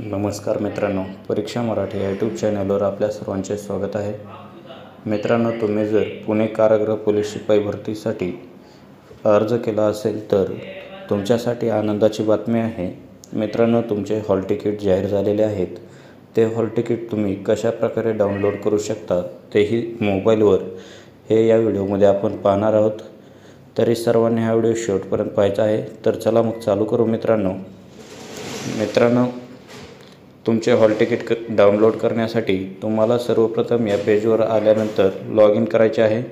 नमस्कार मित्रांनो, परीक्षा मराठी या यूट्यूब चॅनलवर आपल्या सर्वांचे स्वागत आहे. मित्रांनो, तुम्ही जर पुणे कारागृह पोलीस शिपाई भरतीसाठी अर्ज केला असेल तर तुमच्यासाठी आनंदाची बातमी आहे. मित्रांनो, तुमचे हॉल तिकीट जाहीर झालेले आहेत. ते हॉल तिकीट तुम्ही कशा प्रकारे डाउनलोड करू शकता तेही मोबाईलवर हे या व्हिडिओमध्ये आपण पाहणार आहोत. तरी सर्वांनी हा व्हिडिओ शेवटपर्यंत पाहायचा आहे. तर चला मग चालू करू. मित्रांनो, तुमचे हॉल तिकीट डाउनलोड करण्यासाठी तुम्हाला सर्वप्रथम या पेजवर आल्यानंतर लॉग इन करायचे आहे.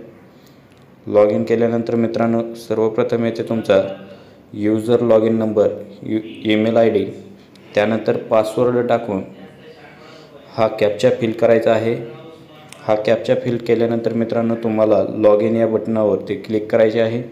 लॉग इन केल्यानंतर मित्रांनो, सर्वप्रथम येथे तुमचा user log in number, email ID, त्यानंतर पासवर्ड टाकून हा कॅप्चा फिल करायचा आहे. हा कॅप्चा फिल केल्यानंतर मित्रांनो, तुम्हाला लॉग इन या बटनावरती क्लिक करायचे आहे.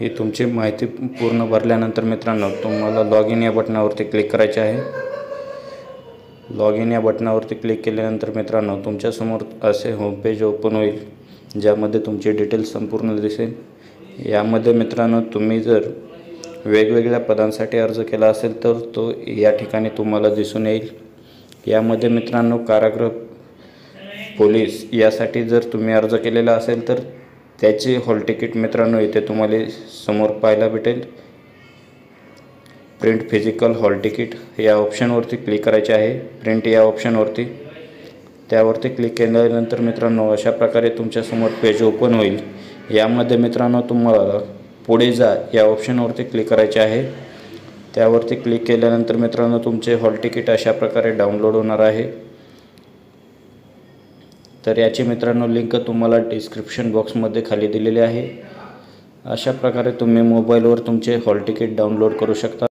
ही तुमची माहिती पूर्ण भरल्यानंतर मित्रांनो, तुम्हाला लॉग इन या बटनावरती क्लिक करायचे आहे. लॉग इन या बटनावरती क्लिक केल्यानंतर मित्रांनो, तुमच्यासमोर असे होमपेज ओपन होईल, ज्यामध्ये तुमचे डिटेल्स संपूर्ण दिसेल. यामध्ये मित्रांनो, तुम्ही जर वेगवेगळ्या पदांसाठी अर्ज केला असेल तर तो या ठिकाणी तुम्हाला दिसून येईल. यामध्ये मित्रांनो, कारागृह पोलीस यासाठी जर तुम्ही अर्ज केलेला असेल तर त्याचे हॉल तिकीट मित्रांनो इथे तुम्हाला समोर पाहायला भेटेल. प्रिंट फिजिकल हॉल तिकीट या ऑप्शनवरती क्लिक करायचे आहे. प्रिंट या ऑप्शनवरती त्यावरती क्लिक केल्यानंतर मित्रांनो, अशा प्रकारे तुमच्यासमोर पेज ओपन होईल. यामध्ये मित्रांनो, तुम्हाला पुढे जा या ऑप्शनवरती क्लिक करायचे आहे. त्यावरती क्लिक केल्यानंतर मित्रांनो, तुमचे हॉल तिकीट अशा प्रकारे डाउनलोड होणार आहे. तर याची मित्रांनो लिंक तुम्हाला डिस्क्रिप्शन बॉक्समध्ये खाली दिलेली आहे. अशा प्रकारे तुम्ही मोबाईलवर तुमचे हॉल तिकीट डाउनलोड करू शकता.